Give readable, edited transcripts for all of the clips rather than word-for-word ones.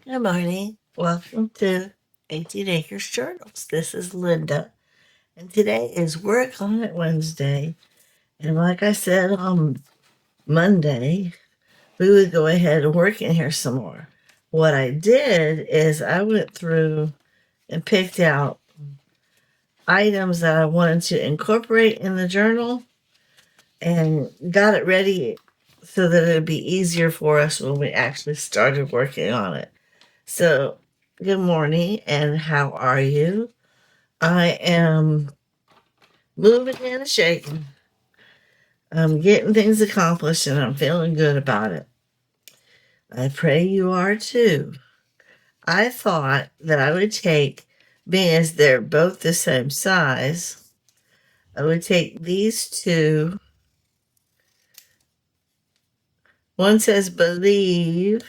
Good morning. Welcome to 18 Acres Journals. This is Linda, and today is Work on It Wednesday. And like I said on Monday, we would go ahead and work in here some more. What I did is I went through and picked out items that I wanted to incorporate in the journal and got it ready so that it'd be easier for us when we actually started working on it. So, good morning, and how are you? I am moving and shaking. I'm getting things accomplished, and I'm feeling good about it. I pray you are too. I thought that I would take, being as they're both the same size, I would take these two. One says believe,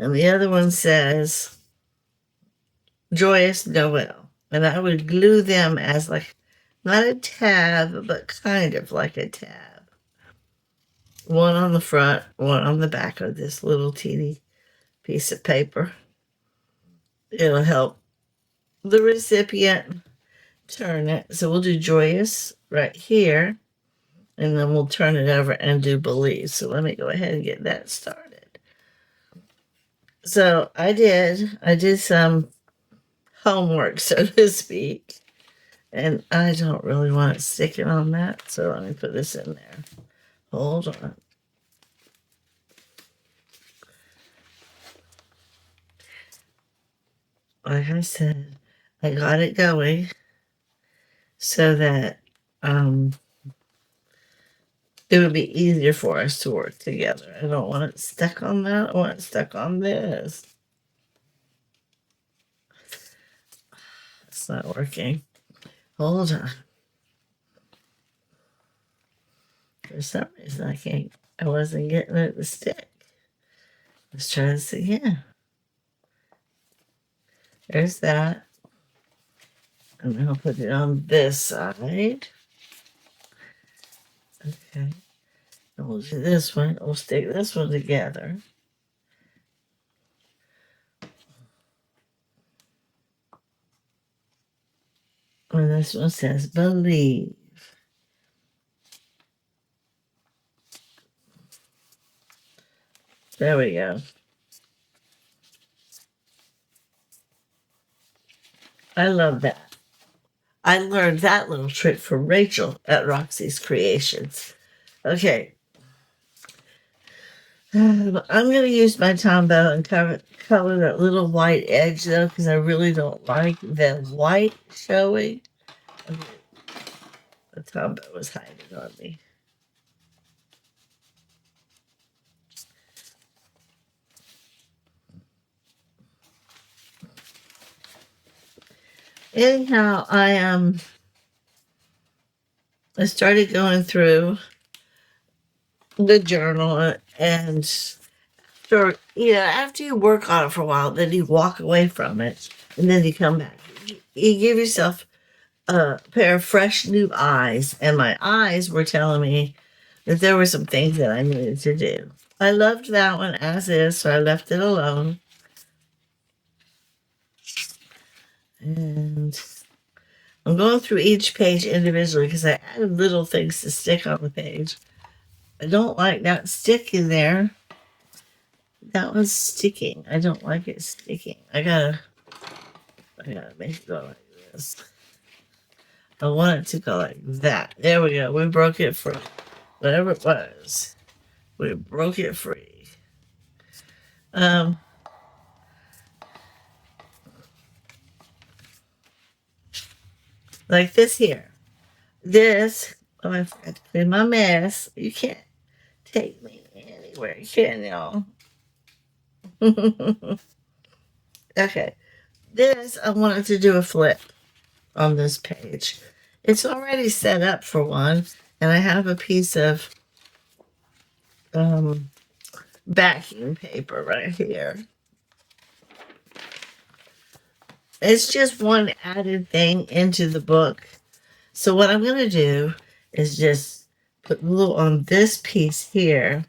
and the other one says joyous Noel. And I would glue them as like not a tab, but kind of like a tab. One on the front, one on the back of this little teeny piece of paper. It'll help the recipient turn it. So we'll do joyous right here, and then we'll turn it over and do believe. So let me go ahead and get that started. So I did some homework, so to speak. And I don't really want it sticking on that, so let me put this in there. Hold on. Like I said, I got it going so that it would be easier for us to work together. I don't want it stuck on that. I want it stuck on this. It's not working. Hold on. For some reason, I wasn't getting it to stick. Let's try this again. There's that. And then I'll put it on this side. Okay. And we'll do this one. We'll stick this one together. And this one says believe. There we go. I love that. I learned that little trick from Rachel at Roxy's Creations. Okay. I'm going to use my Tombow and color that little white edge, though, because I really don't like the white showing. Okay. The Tombow was hiding on me. Anyhow, I started going through the journal, and after you work on it for a while, then you walk away from it, and then you come back. You give yourself a pair of fresh new eyes, and my eyes were telling me that there were some things that I needed to do. I loved that one as is, so I left it alone. And I'm going through each page individually because I added little things to stick on the page. I don't like that stick in there. That one's sticking. I don't like it sticking. I gotta make it go like this. I want it to go like that. There we go. We broke it free. Whatever it was, we broke it free. Like this here. This, oh, I forgot to clean my mess. You can't take me anywhere, can y'all? Okay. This, I wanted to do a flip on this page. It's already set up for one, and I have a piece of backing paper right here. It's just one added thing into the book. So what I'm going to do is just put glue on this piece here.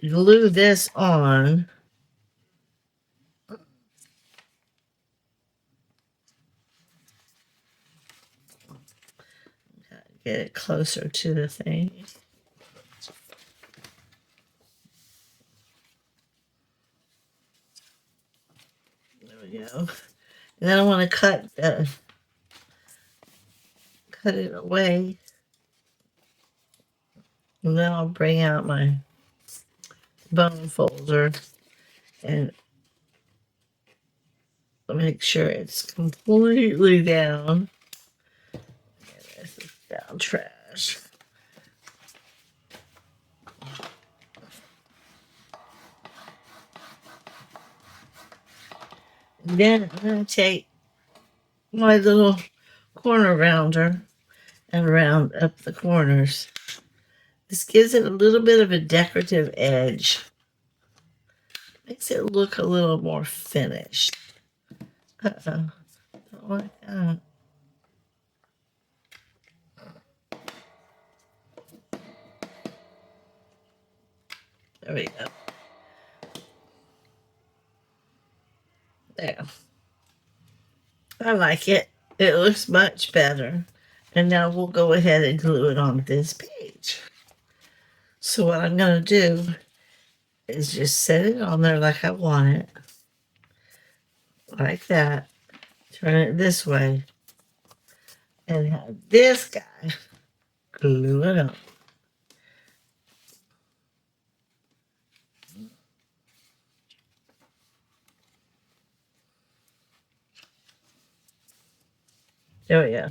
glue this on. Get it closer to the thing. There we go. And then I want to cut it away. And then I'll bring out my bone folder and make sure it's completely down. This is down trash. And then I'm going to take my little corner rounder and round up the corners. This gives it a little bit of a decorative edge. Makes it look a little more finished. Uh-oh. Don't like that. There we go. There. I like it. It looks much better. And now we'll go ahead and glue it on this page. So what I'm going to do is just set it on there like I want it. Like that. Turn it this way. And have this guy glue it up. There we go.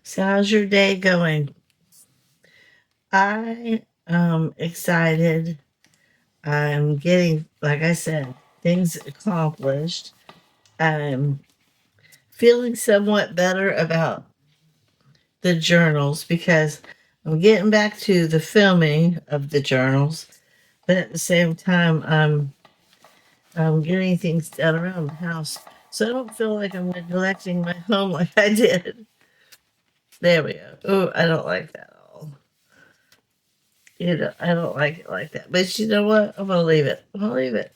So how's your day going? I am excited. I'm getting, like I said, things accomplished. I'm feeling somewhat better about the journals because I'm getting back to the filming of the journals, but at the same time, I'm getting things done around the house. So I don't feel like I'm neglecting my home like I did. There we go. Oh, I don't like that at all. I don't like it like that. But you know what? I'm going to leave it. I'm going to leave it.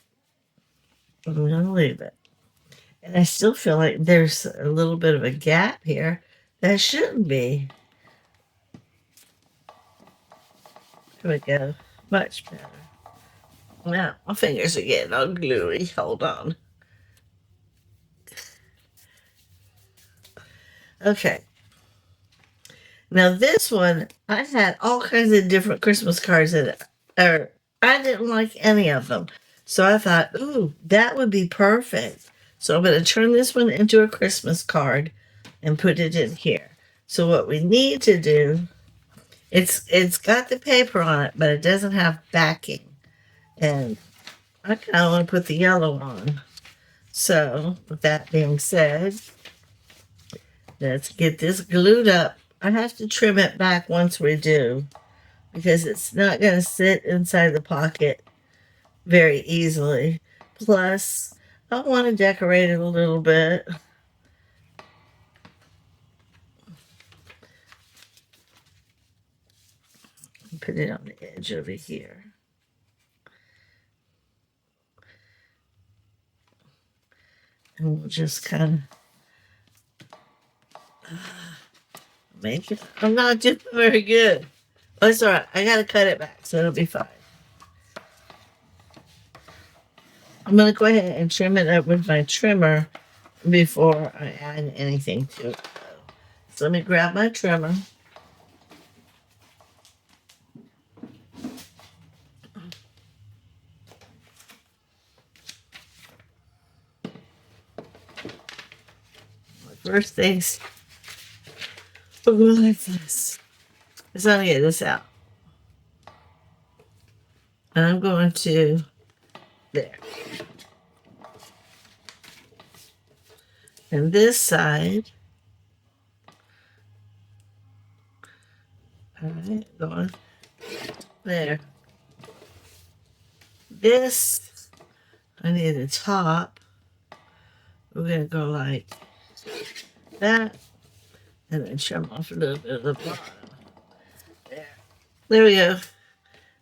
I'm going to leave it. And I still feel like there's a little bit of a gap here that shouldn't be. Here we go. Much better. Now, my fingers are getting all gluey. Hold on. Okay. Now, this one, I had all kinds of different Christmas cards in it. Or I didn't like any of them. So I thought, ooh, that would be perfect. So I'm going to turn this one into a Christmas card and put it in here. So what we need to do, it's got the paper on it, but it doesn't have backing. And I kind of want to put the yellow on. So, with that being said, let's get this glued up. I have to trim it back once we do because it's not going to sit inside the pocket very easily. Plus, I want to decorate it a little bit. Put it on the edge over here. And we'll just kind of make it. I'm not doing very good. Oh, it's all right. I got to cut it back, so it'll be fine. I'm going to go ahead and trim it up with my trimmer before I add anything to it. So let me grab my trimmer. First things, we'll go like this. Let's not get this out. And I'm going to, there. And this side, all right, going there. This, I need the top. We're going to go like that. And then trim off a little bit of the bottom. There we go.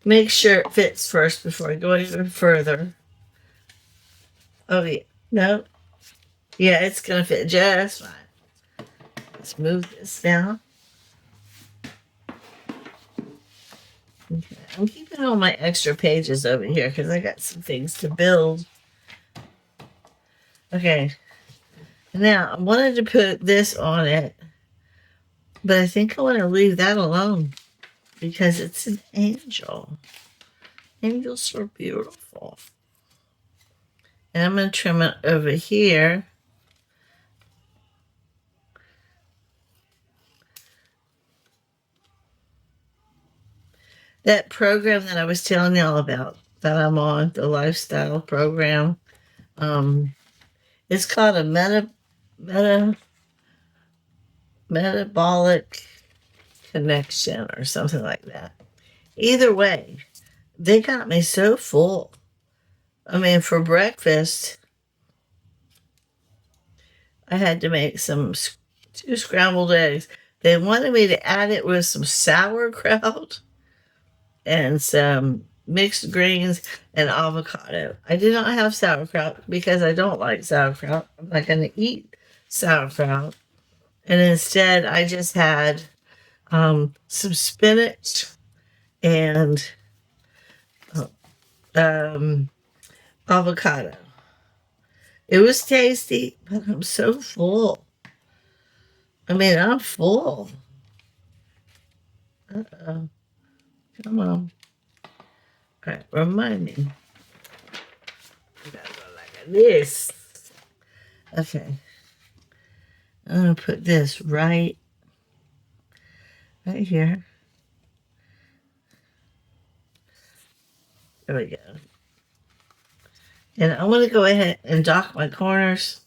Make sure it fits first before I go even further. Oh, yeah. No. Yeah, it's going to fit just fine. Let's move this now. Okay. I'm keeping all my extra pages over here because I got some things to build. Okay. Now, I wanted to put this on it, but I think I want to leave that alone because it's an angel. Angels are beautiful. And I'm going to trim it over here. That program that I was telling y'all about that I'm on, the lifestyle program, it's called a metabolic connection or something like that. Either way, they got me so full. I mean, for breakfast, I had to make two scrambled eggs. They wanted me to add it with some sauerkraut and some mixed greens and avocado. I did not have sauerkraut because I don't like sauerkraut. I'm not going to eat sauerkraut. And instead, I just had some spinach and avocado. It was tasty, but I'm so full. I mean, I'm full. Uh-oh. Come on. All right, remind me. You gotta go like this. Okay. I'm going to put this right here. There we go. And I'm going to go ahead and dock my corners.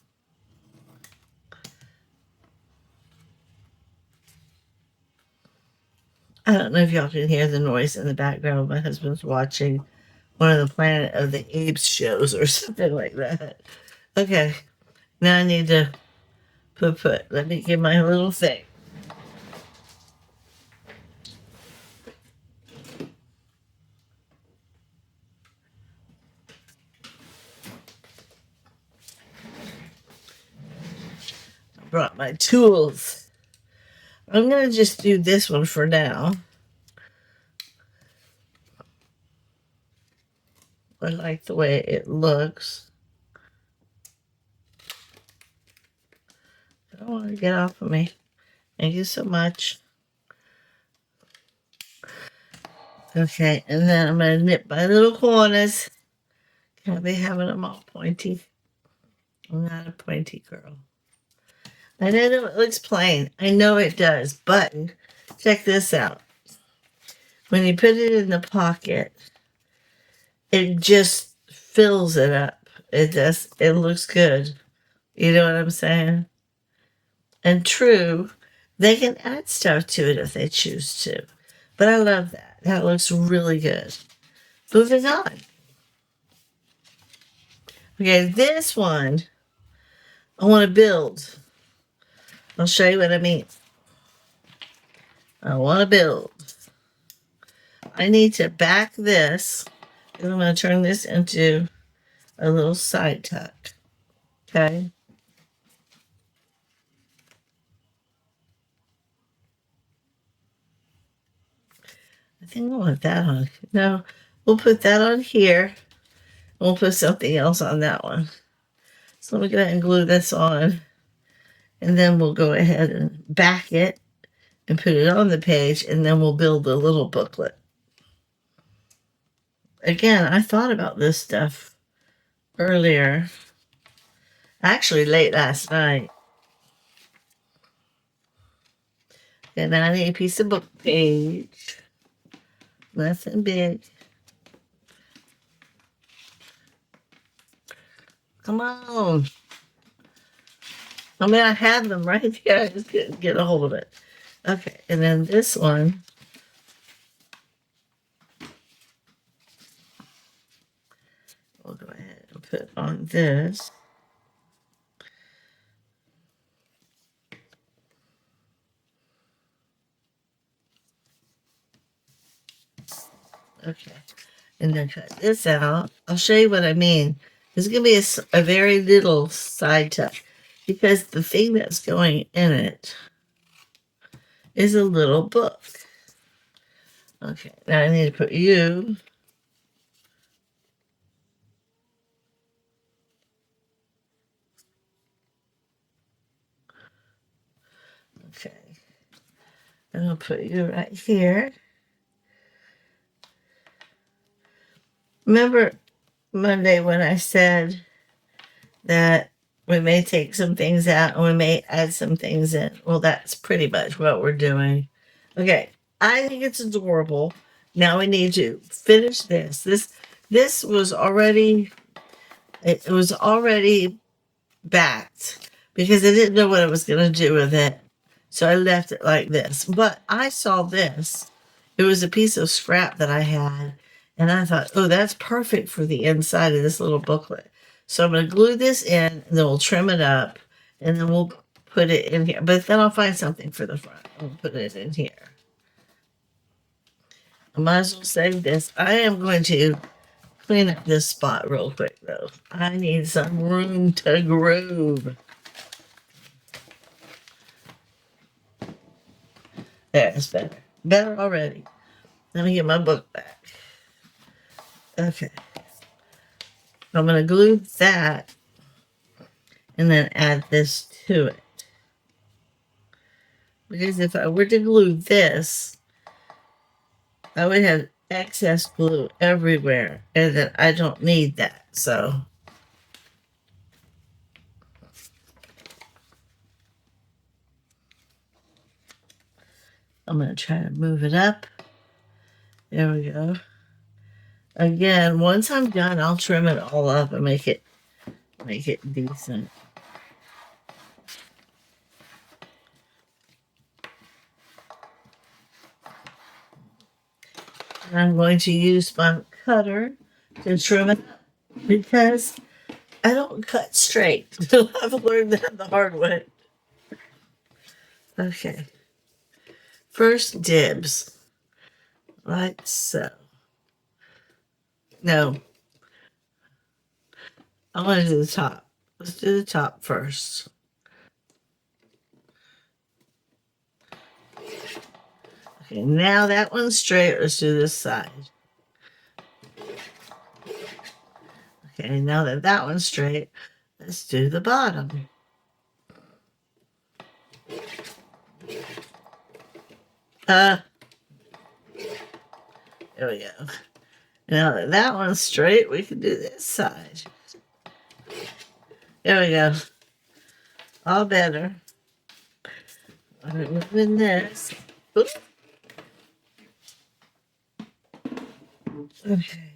I don't know if y'all can hear the noise in the background. My husband's watching one of the Planet of the Apes shows or something like that. Okay. Now I need to put. Let me get my little thing. I brought my tools. I'm going to just do this one for now. I like the way it looks. I don't want to get off of me. Thank you so much. Okay, and then I'm going to knit my little corners. Can't be having them all pointy. I'm not a pointy girl. I know it looks plain. I know it does, but check this out. When you put it in the pocket, it just fills it up. It looks good. You know what I'm saying? And true, they can add stuff to it if they choose to. But I love that. That looks really good. Moving on. Okay, this one I want to build. I'll show you what I mean. I want to build. I need to back this, and I'm going to turn this into a little side tuck. Okay. I think I want that on. No, we'll put that on here. We'll put something else on that one. So let me go ahead and glue this on. And then we'll go ahead and back it and put it on the page. And then we'll build a little booklet. Again, I thought about this stuff earlier. Actually, late last night. And I need a piece of book page. Nothing big. Come on. I mean, I have them right here. I just couldn't get a hold of it. Okay, and then this one. We'll go ahead and put on this. Okay. And then cut this out. I'll show you what I mean. This is going to be a very little side tuck because the thing that's going in it is a little book. Okay, now I need to put you. Okay, and I'll put you right here. Remember Monday when I said that we may take some things out and we may add some things in? Well, that's pretty much what we're doing. Okay, I think it's adorable. Now we need to finish this. This was already it was already backed because I didn't know what I was going to do with it. So I left it like this. But I saw this. It was a piece of scrap that I had. And I thought, oh, that's perfect for the inside of this little booklet. So I'm going to glue this in, and then we'll trim it up, and then we'll put it in here. But then I'll find something for the front. I'll put it in here. I might as well save this. I am going to clean up this spot real quick, though. I need some room to groove. That's better. Better already. Let me get my book back. Okay. I'm going to glue that and then add this to it. Because if I were to glue this, I would have excess glue everywhere. And then I don't need that. So I'm going to try to move it up. There we go. Again, once I'm done, I'll trim it all up and make it decent. And I'm going to use my cutter to trim it up because I don't cut straight. I've learned that the hard way. Okay. First dibs. Like so. No. I want to do the top. Let's do the top first. Okay, now that one's straight. Let's do this side. Okay, now that that one's straight, let's do the bottom. There we go. Now that that one's straight, we can do this side. There we go. All better. I'm moving this. Oops. Okay.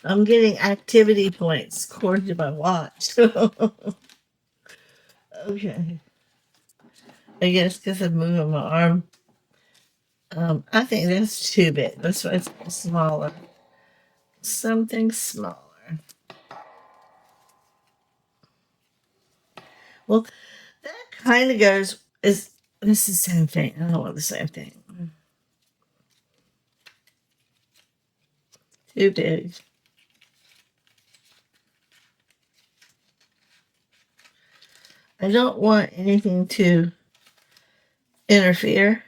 I'm getting activity points according to my watch. Okay. I guess because I'm moving my arm. I think that's too big. That's why it's smaller. Something smaller. Well, that kind of goes is this is the same thing. I don't want the same thing. Too big. I don't want anything to interfere.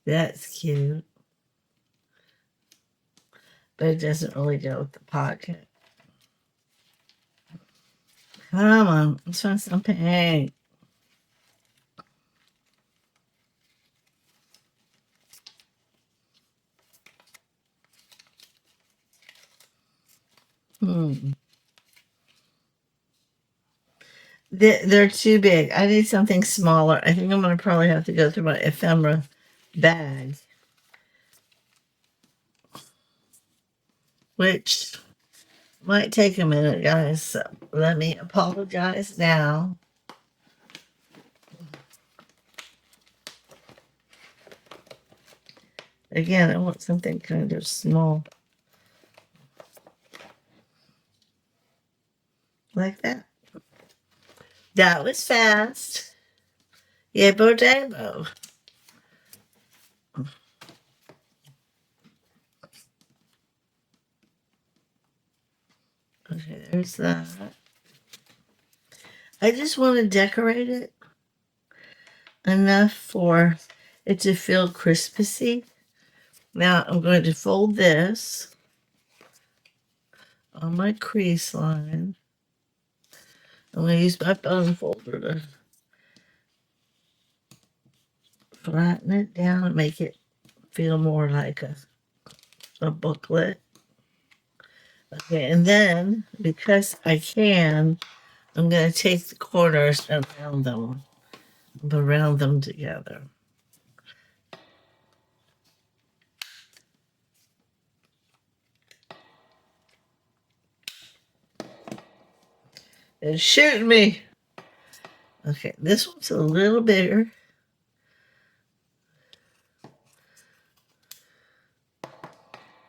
That's cute. But it doesn't really go with the pocket. Come on, let's find some pink. They're too big. I need something smaller. I think I'm going to probably have to go through my ephemera bag, which might take a minute, guys. So let me apologize now. Again, I want something kind of small. like that. That was fast. Yabo dabo. Okay, there's that. I just want to decorate it enough for it to feel Christmassy. Now I'm going to fold this on my crease line. I'm going to use my bone folder to flatten it down and make it feel more like a booklet. Okay, and then because I can, I'm going to take the corners and round them together. It's shooting me. Okay, this one's a little bigger.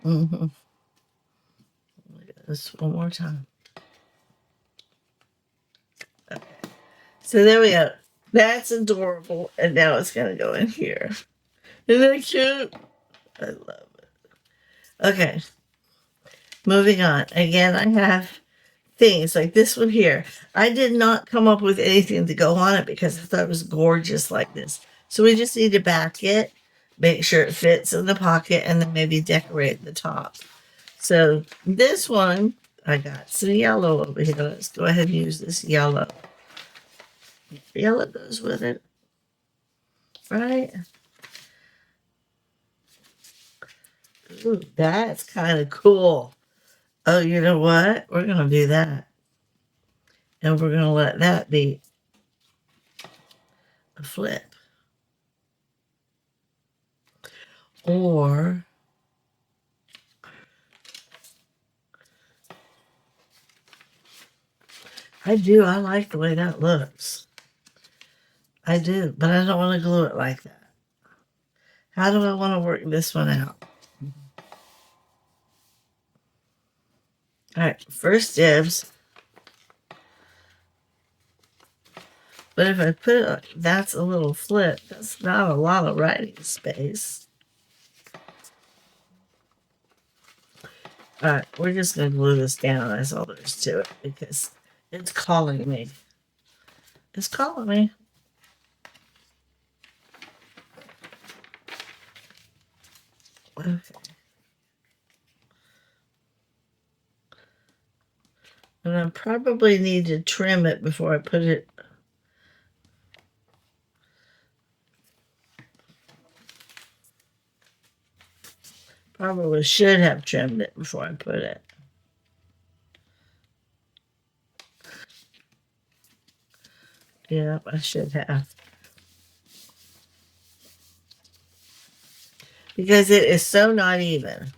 Mm-hmm. This one more time. Okay. So there we go. That's adorable. And now it's going to go in here. Isn't that cute? I love it. Okay. Moving on. Again, I have things like this one here. I did not come up with anything to go on it because I thought it was gorgeous like this. So we just need to back it, make sure it fits in the pocket, and then maybe decorate the top. So this one, I got some yellow over here. Let's go ahead and use this yellow. Yellow goes with it, right? Ooh, that's kind of cool. Oh, you know what? We're going to do that. And we're going to let that be a flip. Or I like the way that looks. I do, but I don't want to glue it like that. How do I want to work this one out? All right, first dibs. But if I put it, that's a little flip. That's not a lot of writing space. All right, we're just going to glue this down. That's all there is to it because it's calling me. It's calling me. Okay. And I probably need to trim it before I put it. Probably should have trimmed it before I put it. Yeah, I should have. Because it is so not even.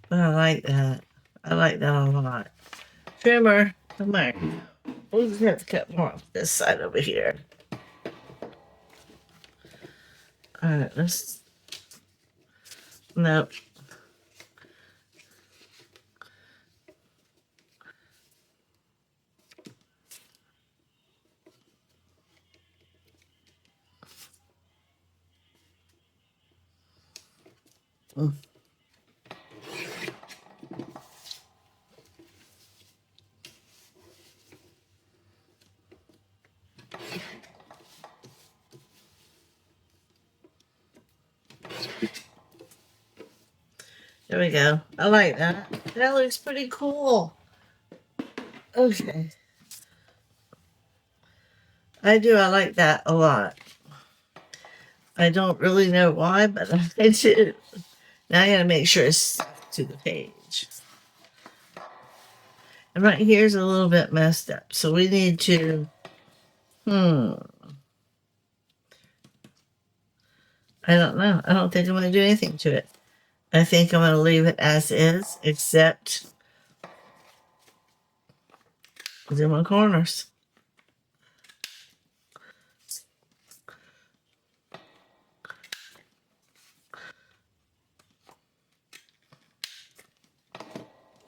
But I like that. I like that a lot. Trimmer, come on. We'll just have to cut more off this side over here. Alright, let's. Nope. Mm. There we go. I like that. That looks pretty cool. Okay. I do. I like that a lot. I don't really know why, but I do. Now I gotta make sure it's stuck to the page. And right here's a little bit messed up. So we need to, I don't know. I don't think I'm gonna do anything to it. I think I'm gonna leave it as is, except do my corners.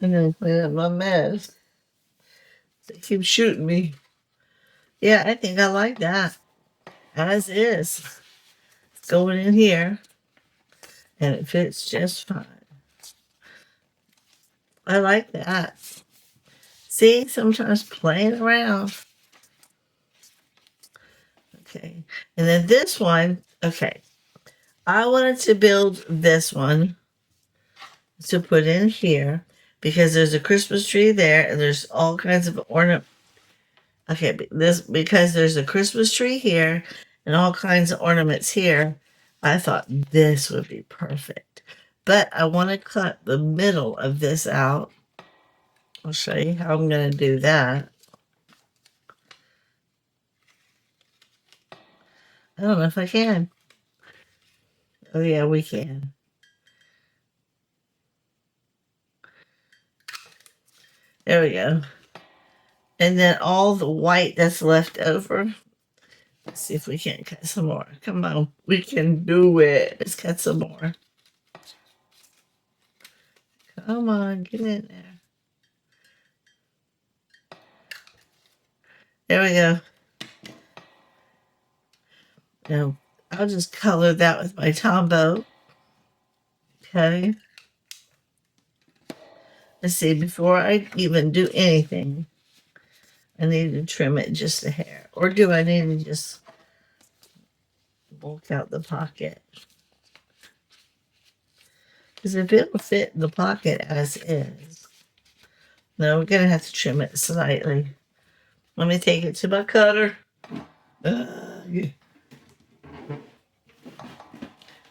And then clean up my mess. They keep shooting me. Yeah, I think I like that. As is. It's going in here. And it fits just fine. I like that. See, sometimes playing around. Okay. And then this one, okay. I wanted to build this one to put in here because there's a Christmas tree there and there's all kinds of ornament. Okay, this because there's a Christmas tree here and all kinds of ornaments here. I thought this would be perfect. But I want to cut the middle of this out. I'll show you how I'm going to do that. I don't know if I can. Oh, yeah, we can. There we go. And then all the white that's left over. Let's see if we can't cut some more. Come on. We can do it. Let's cut some more. Come on. Get in there. There we go. Now, I'll just color that with my Tombow. Okay. Let's see. Before I even do anything, I need to trim it just a hair. Or do I need to just bulk out the pocket? Because if it'll fit the pocket as is. No, we're going to have to trim it slightly. Let me take it to my cutter. Yeah.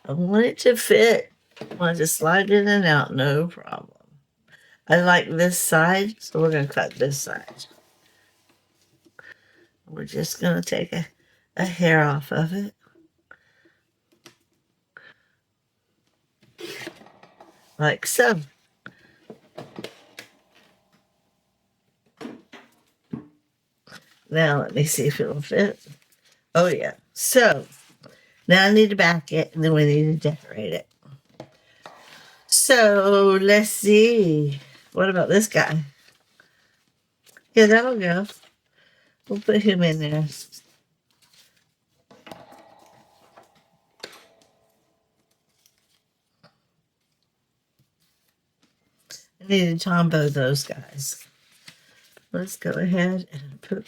I want it to fit. I want to slide it in and out, no problem. I like this side, so we're going to cut this side. We're just going to take a hair off of it. Like so. Now let me see if it'll fit. Oh yeah. So now I need to back it and then we need to decorate it. So let's see. What about this guy? Yeah, that'll go. We'll put him in there. I need to Tombow those guys. Let's go ahead and put.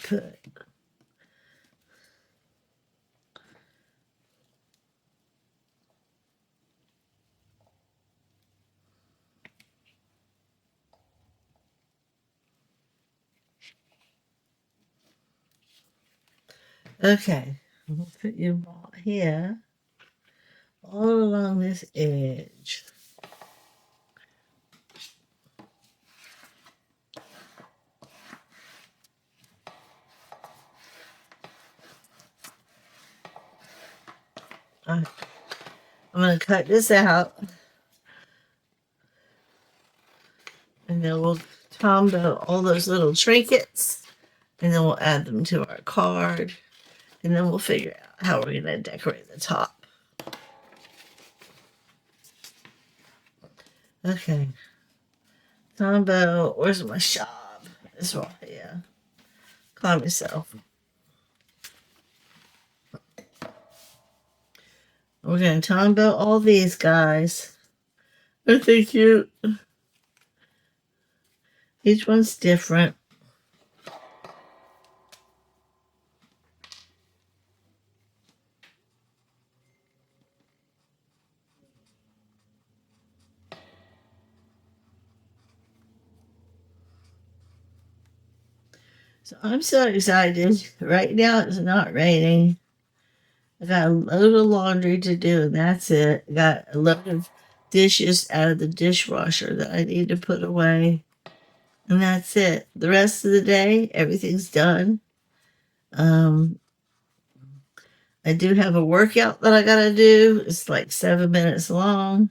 Okay, we'll put you here, all along this edge. I'm going to cut this out, and then we'll Tombow all those little trinkets, and then we'll add them to our card, and then we'll figure out how we're going to decorate the top. Okay. Tombow, where's my shop? This one, yeah. Call myself. We're going to Tombow all these guys. Aren't they cute? Each one's different. So I'm so excited. Right now it's not raining. I got a load of laundry to do, and that's it. I got a load of dishes out of the dishwasher that I need to put away. And that's it. The rest of the day, everything's done. I do have a workout that I gotta do. It's like 7 minutes long.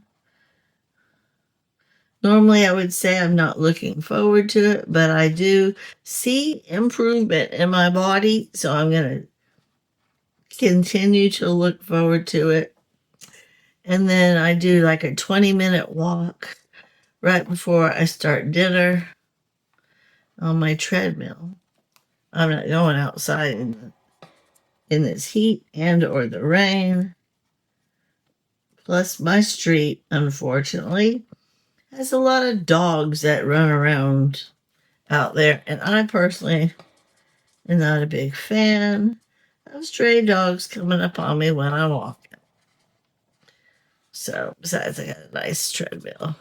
Normally, I would say I'm not looking forward to it, but I do see improvement in my body, so I'm going to continue to look forward to it. And then I do like a 20-minute walk right before I start dinner on my treadmill. I'm not going outside in this heat and or the rain. Plus, my street, unfortunately, has a lot of dogs that run around out there, and I personally am not a big fan of stray dogs coming up on me when I'm walking. So, besides, I got a nice treadmill.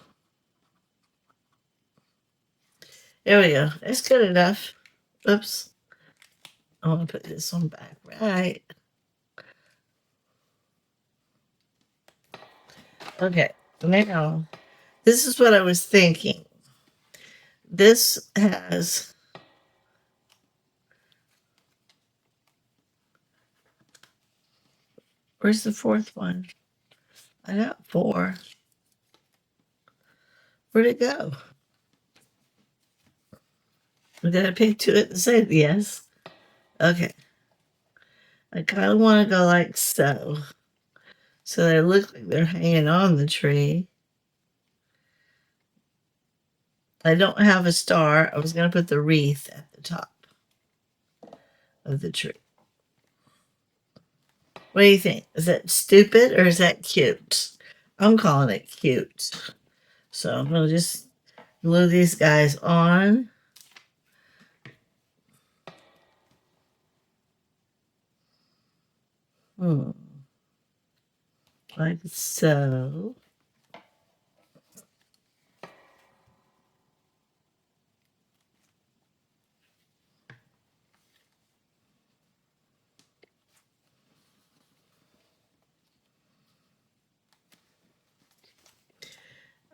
There we go. That's good enough. Oops. I want to put this one back right. Okay. Now, this is what I was thinking. This has where's the fourth one? I got 4. Where'd it go? Did I pick 2 at the same? Yes. Okay. I kind of want to go like so. So they look like they're hanging on the tree. I don't have a star. I was going to put the wreath at the top of the tree. What do you think? Is that stupid or is that cute? I'm calling it cute. So I'm going to just glue these guys on. Like so.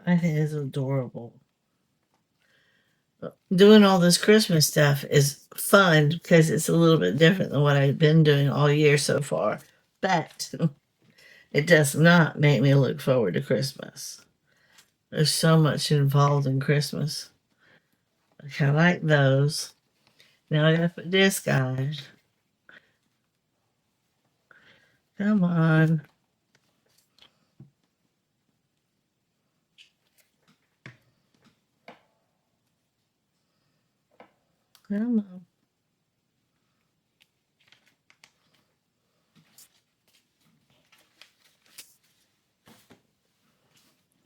I think it's adorable. Doing all this Christmas stuff is fun because it's a little bit different than what I've been doing all year so far. But it does not make me look forward to Christmas. There's so much involved in Christmas. Okay, I like those. Now I gotta put this guy. Come on. Come on.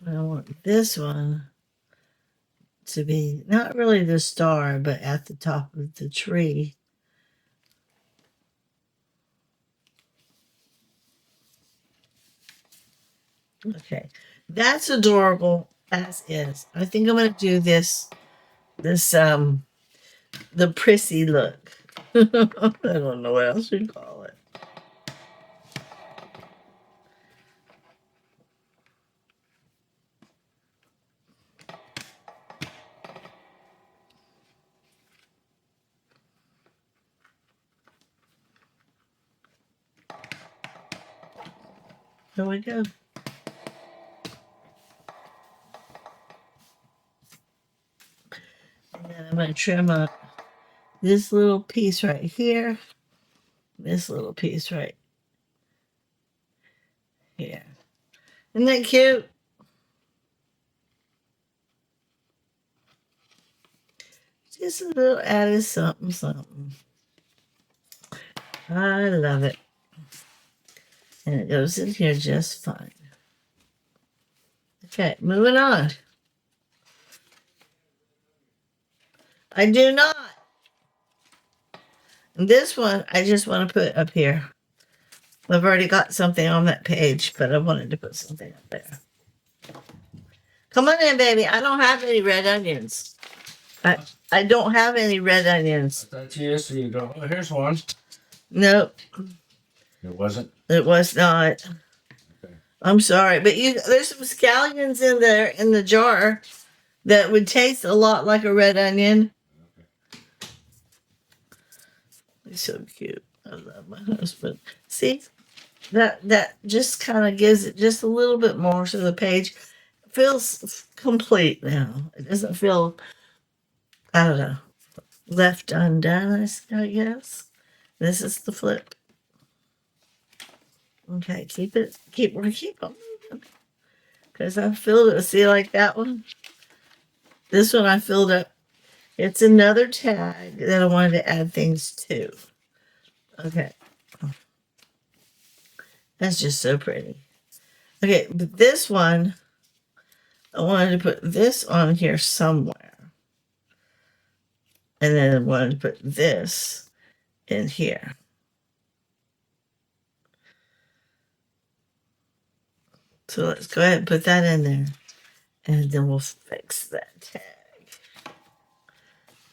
I want this one to be not really the star, but at the top of the tree. Okay, that's adorable as is. I think I'm gonna do this the prissy look. I don't know what else you call it. Here we go. And then I'm gonna trim up this little piece right here, this little piece right here. Isn't that cute? Just a little added something, something. I love it. And it goes in here just fine. Okay, moving on. I do not. And this one, I just want to put up here. I've already got something on that page, but I wanted to put something up there. Come on in, baby. I don't have any red onions. I don't have any red onions. That's yes, you go. Oh, here's one. Nope. It wasn't? It was not. Okay. I'm sorry, but there's some scallions in there in the jar that would taste a lot like a red onion. Okay. He's so cute. I love my husband. See, that just kind of gives it just a little bit more so the page feels complete now. It doesn't feel, I don't know, left undone, I guess. This is the flip. Okay, keep them moving. Because I feel it. See, like that one? This one I filled up. It's another tag that I wanted to add things to. Okay. That's just so pretty. Okay, but this one, I wanted to put this on here somewhere. And then I wanted to put this in here. So let's go ahead and put that in there. And then we'll fix that tag.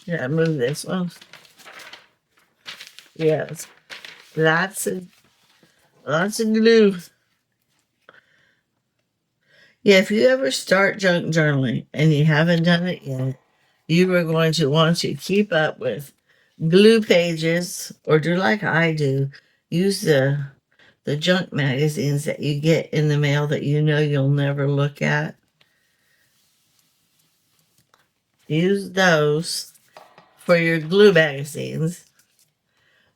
Yeah, move this one. Yes. Lots of glue. Yeah, if you ever start junk journaling and you haven't done it yet, you are going to want to keep up with glue pages, or do like I do. Use the junk magazines that you get in the mail that you know you'll never look at. Use those for your glue magazines.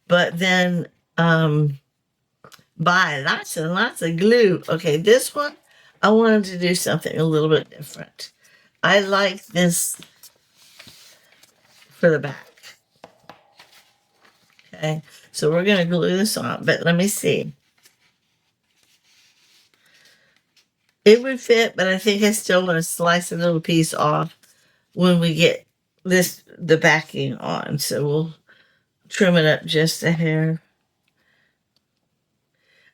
But then buy lots and lots of glue. Okay, this one, I wanted to do something a little bit different. I like this for the back. Okay, so we're going to glue this on, but let me see. It would fit, but I think I still want to slice a little piece off when we get the backing on. So we'll trim it up just a hair.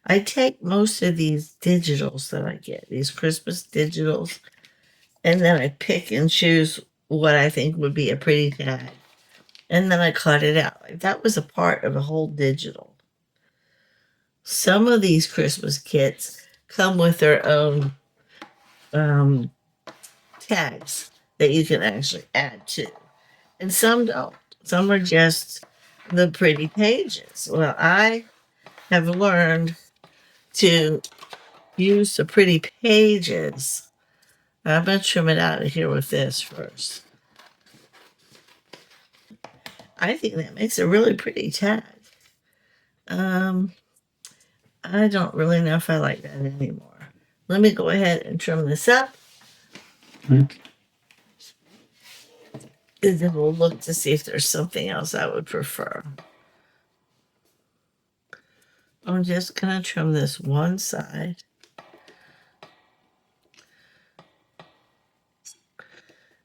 I take most of these digitals that I get, these Christmas digitals, and then I pick and choose what I think would be a pretty tag. And then I cut it out. Like that was a part of a whole digital. Some of these Christmas kits come with their own tags that you can actually add to. And some don't. Some are just the pretty pages. Well, I have learned to use the pretty pages. I'm going to trim it out of here with this first. I think that makes a really pretty tag. I don't really know if I like that anymore. Let me go ahead and trim this up. And then we'll look to see if there's something else I would prefer. I'm just going to trim this one side.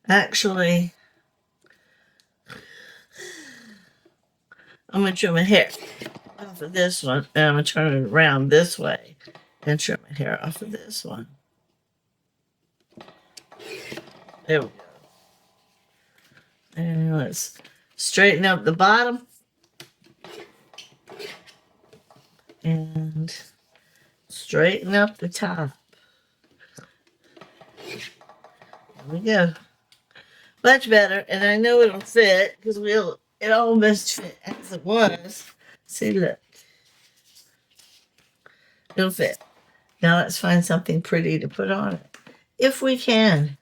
Actually, I'm going to trim my hair off of this one. And I'm going to turn it around this way and trim my hair off of this one. There we go. And let's straighten up the bottom. And straighten up the top. There we go. Much better. And I know it'll fit because it almost fit as it was. See, look. It'll fit. Now let's find something pretty to put on it. If we can.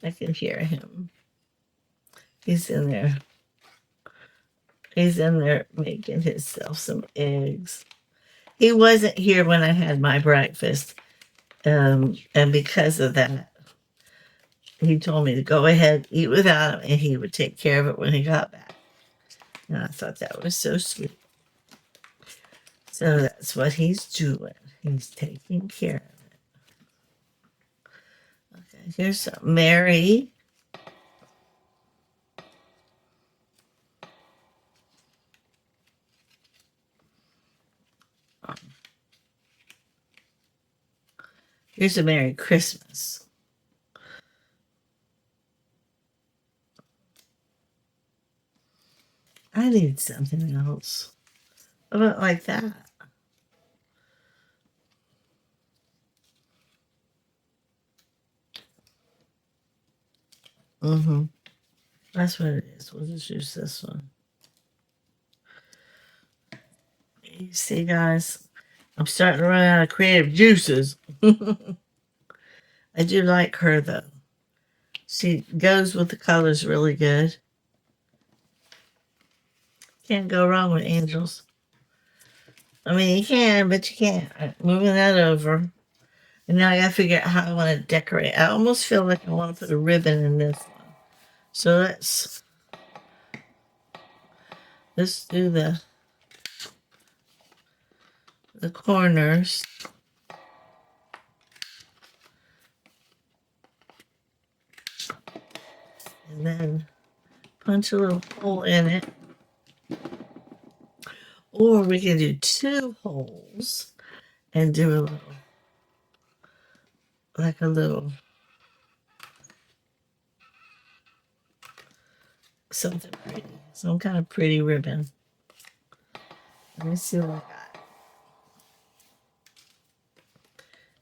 I can hear him. He's in there. He's in there making himself some eggs. He wasn't here when I had my breakfast. And because of that, he told me to go ahead, eat without him, and he would take care of it when he got back. And I thought that was so sweet. So that's what he's doing. He's taking care of it. Okay, here's some Mary. Here's a Merry Christmas. I need something else. About like that. That's what it is. We'll just use this one. You see, guys, I'm starting to run out of creative juices. I do like her, though. She goes with the colors really good. can't go wrong with angels. I mean, you can, but you can't. Moving that over. And now I gotta figure out how I want to decorate. I almost feel like I want to put a ribbon in this one. So let's do the corners. And then punch a little hole in it. Or we can do 2 holes and do a little, like a little something pretty, some kind of pretty ribbon. Let me see what I got.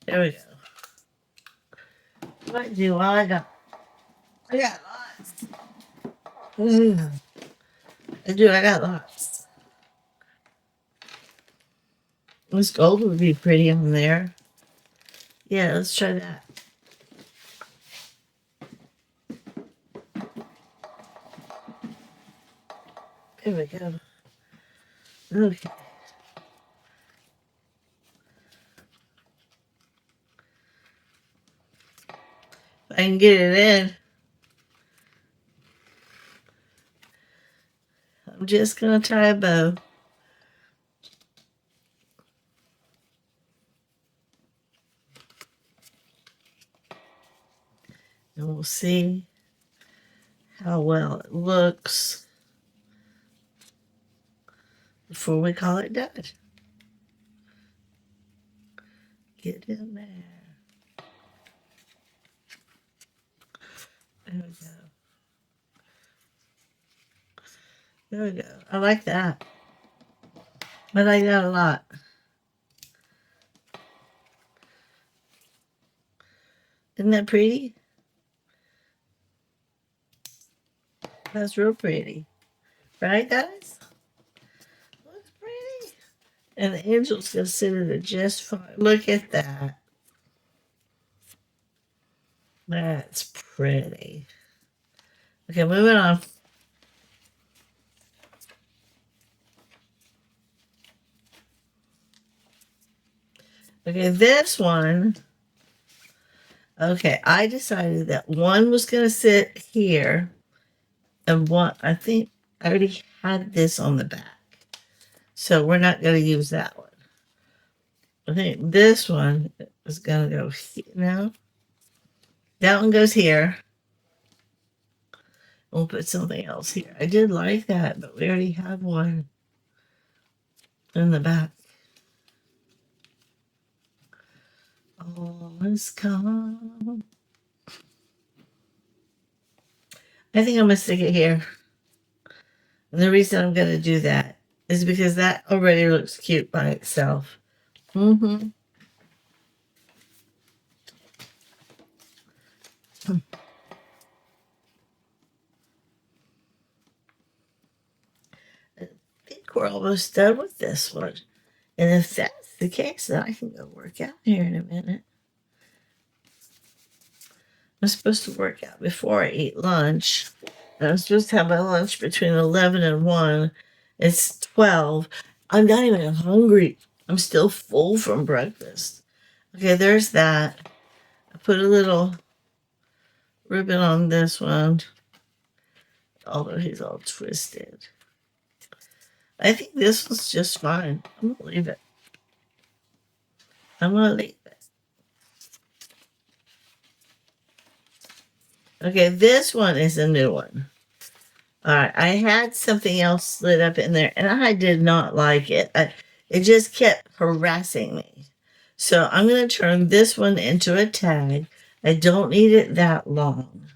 There we go. What do I got? I got lots. I do, I got lots. This gold would be pretty on there. Yeah, let's try that. There we go. Okay. If I can get it in. I'm just gonna tie a bow. And we'll see how well it looks before we call it done. Get in there. There we go. There we go. I like that. I like that a lot. Isn't that pretty? That's real pretty. Right, guys? Looks pretty. And the angel's gonna sit in it just fine. Look at that. That's pretty. Okay, moving on. Okay, this one. Okay, I decided that one was going to sit here, and one, I think I already had this on the back. So we're not going to use that one. I think this one is going to go here. No, that one goes here. We'll put something else here. I did like that, but we already have one in the back. All is calm. I think I'm going to stick it here. And the reason I'm going to do that is because that already looks cute by itself. Mm-hmm. I think we're almost done with this one. And if that's the case, then I can go work out here in a minute. I'm supposed to work out before I eat lunch. I'm supposed to have my lunch between 11 and 1. It's 12. I'm not even hungry. I'm still full from breakfast. Okay, there's that. I put a little ribbon on this one, although he's all twisted. I think this one's just fine. I'm going to leave it. I'm going to leave it. Okay, this one is a new one. All right, I had something else slid up in there, and I did not like it. It just kept harassing me. So I'm going to turn this one into a tag. I don't need it that long.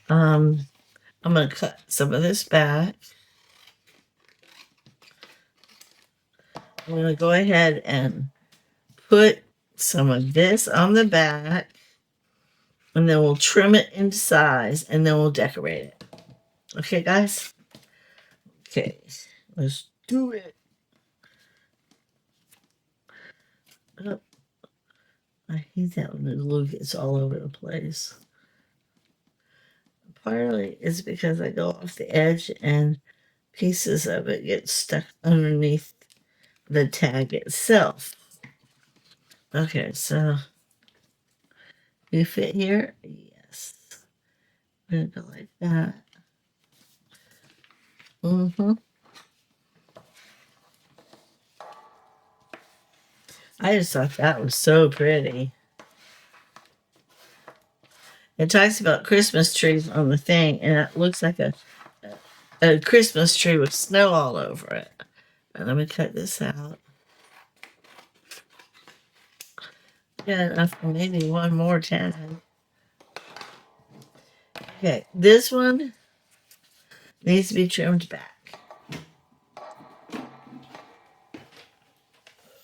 I'm going to cut some of this back. I'm going to go ahead and put some of this on the back, and then we'll trim it into size, and then we'll decorate it. Okay, guys? Okay, let's do it. Oh, I hate that when the glue gets all over the place. Partly it's because I go off the edge and pieces of it get stuck underneath the tag itself. Okay, so you fit here? Yes. I'm going to go like that. I just thought that was so pretty. It talks about Christmas trees on the thing, and it looks like a Christmas tree with snow all over it. And let me cut this out. Got enough for maybe one more tag. Okay, this one needs to be trimmed back.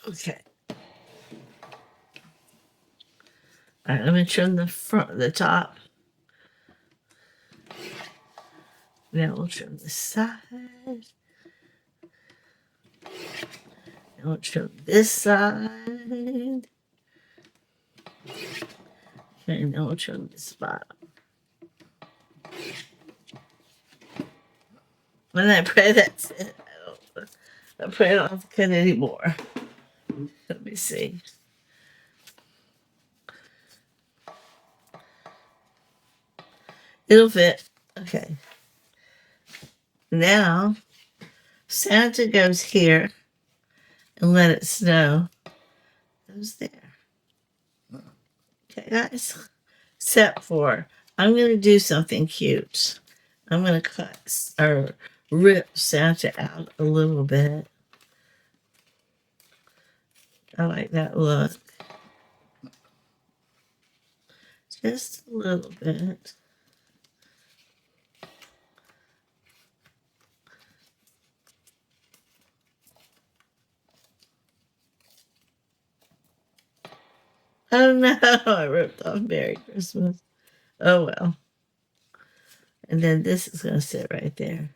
Okay. All right, let me trim the front, the top. Now we'll trim the side. And we'll trim this side. And then we'll trim this bottom. And I pray that's it. I pray I don't have to cut anymore. Let me see. It'll fit. Okay. Now, Santa goes here and let it snow. Goes there. Okay, guys. Except for, I'm going to do something cute. I'm going to cut or rip Santa out a little bit. I like that look. Just a little bit. Oh no, I ripped off Merry Christmas. Oh well. And then this is going to sit right there.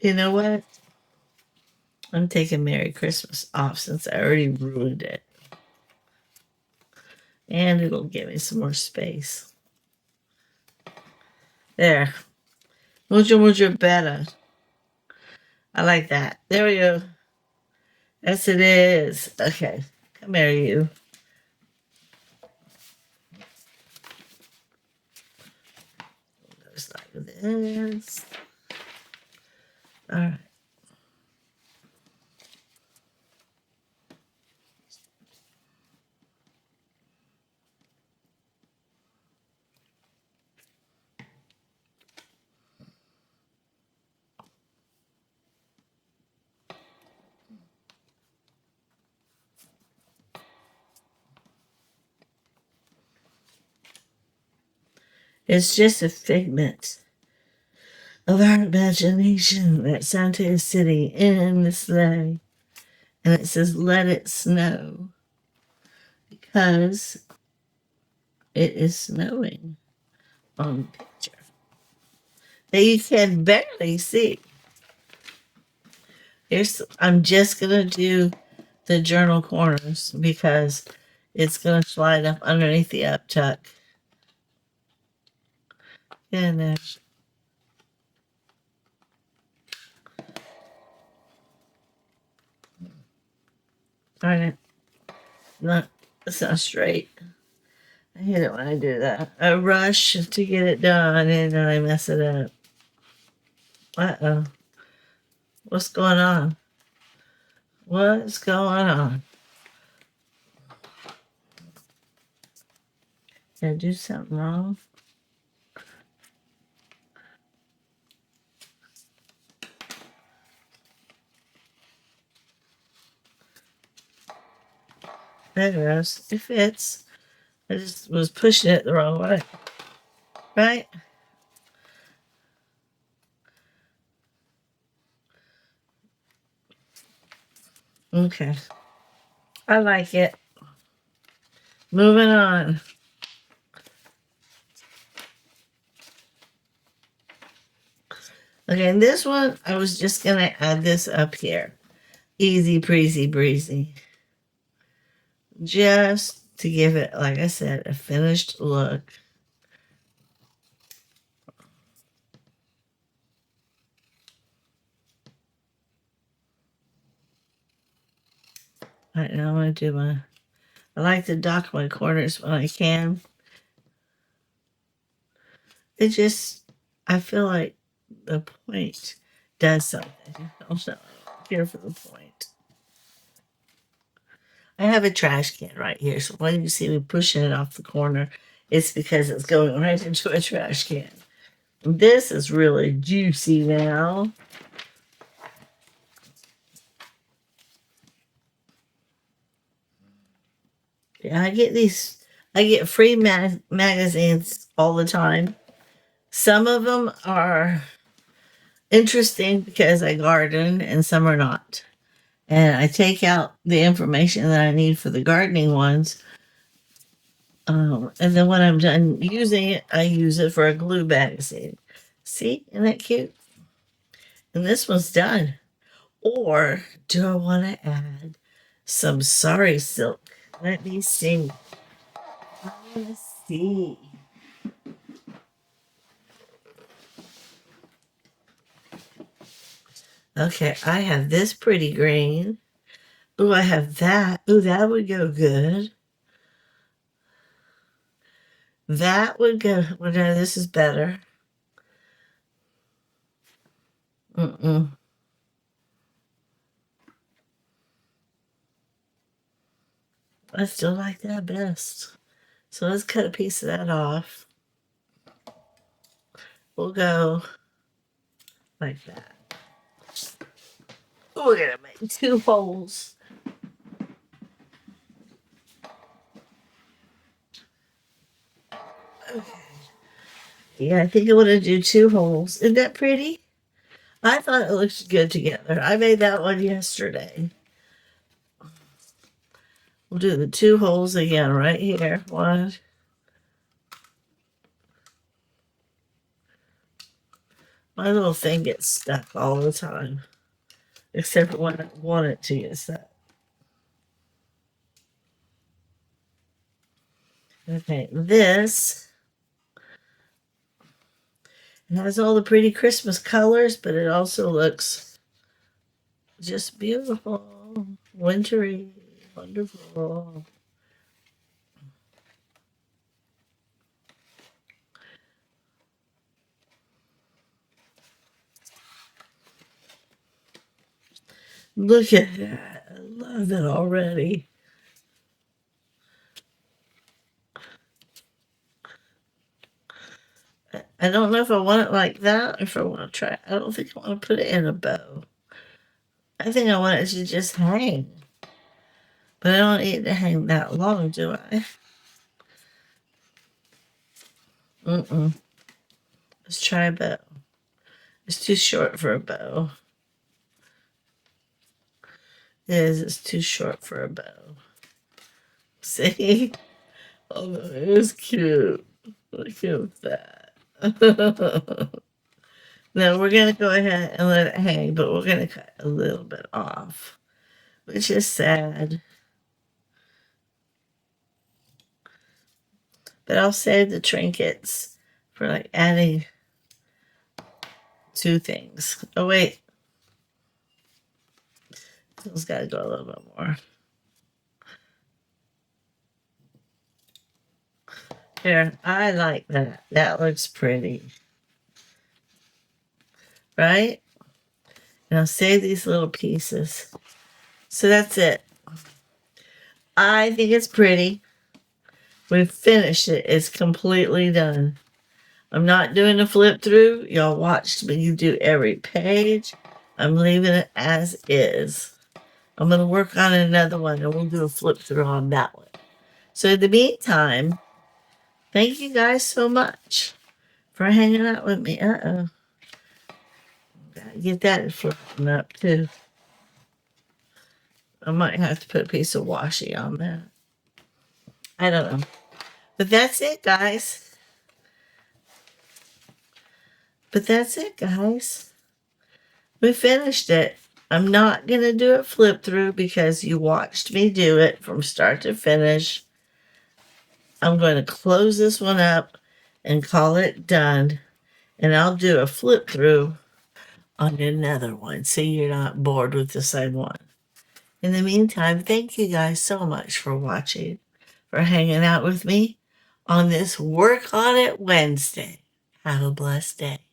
You know what? I'm taking Merry Christmas off since I already ruined it. And it'll give me some more space. There. Mucho better. I like that. There we go. Yes, it is. Okay. Come here, you. Just like this. All right. It's just a figment of our imagination that Santa is sitting in the sleigh. And it says, let it snow. Because it is snowing on the picture. That you can barely see. I'm just going to do the journal corners because it's going to slide up underneath the up tuck. And then darn it. No, it's not straight. I hate it when I do that. I rush to get it done and then I mess it up. Uh-oh. What's going on? What's going on? Did I do something wrong? There it goes. It fits. I just was pushing it the wrong way. Right? Okay. I like it. Moving on. Okay, and this one, I was just going to add this up here. Easy, breezy, breezy. Just to give it, like I said, a finished look. Right now I'm going to do I like to dock my corners when I can. I feel like the point does something. I don't care for the point. I have a trash can right here, so when you see me pushing it off the corner, it's because it's going right into a trash can. This is really juicy now. Yeah, I get free magazines all the time. Some of them are interesting because I garden, and some are not. And I take out the information that I need for the gardening ones. And then when I'm done using it, I use it for a glue magazine. See, isn't that cute? And this one's done. Or do I want to add some sorry silk? Let me see. I want to see. Okay, I have this pretty green. Ooh, I have that. Ooh, that would go good. That would go. Well, no, this is better. Mm-mm. I still like that best. So let's cut a piece of that off. We'll go like that. We're gonna make 2 holes. Okay. Yeah, I think I want to do 2 holes. Isn't that pretty? I thought it looked good together. I made that one yesterday. We'll do the 2 holes again right here. One. My little thing gets stuck all the time, except for when I want it to get stuck. Okay, this it has all the pretty Christmas colors, but it also looks just beautiful, wintry, wonderful. Look at that. I love it already. I don't know if I want it like that or if I want to try. I don't think I want to put it in a bow. I think I want it to just hang. But I don't need it to hang that long, do I? Mm-mm. Let's try a bow. It's too short for a bow. It is. It's too short for a bow. See? Oh, it is cute. Look at that. Now we're going to go ahead and let it hang, but we're going to cut a little bit off, which is sad. But I'll save the trinkets for like adding 2 things. Oh, wait. It's got to go a little bit more. Here, I like that. That looks pretty. Right? And I'll save these little pieces. So that's it. I think it's pretty. We've finished it. It's completely done. I'm not doing a flip through. Y'all watched me do every page. I'm leaving it as is. I'm going to work on another one and we'll do a flip through on that one. So in the meantime, thank you guys so much for hanging out with me. Uh-oh. Gotta get that flipping up too. I might have to put a piece of washi on that. I don't know. But that's it, guys. We finished it. I'm not going to do it flip through because you watched me do it from start to finish. I'm going to close this one up and call it done. And I'll do a flip through on another one so you're not bored with the same one. In the meantime, thank you guys so much for watching, for hanging out with me on this Work on It Wednesday. Have a blessed day.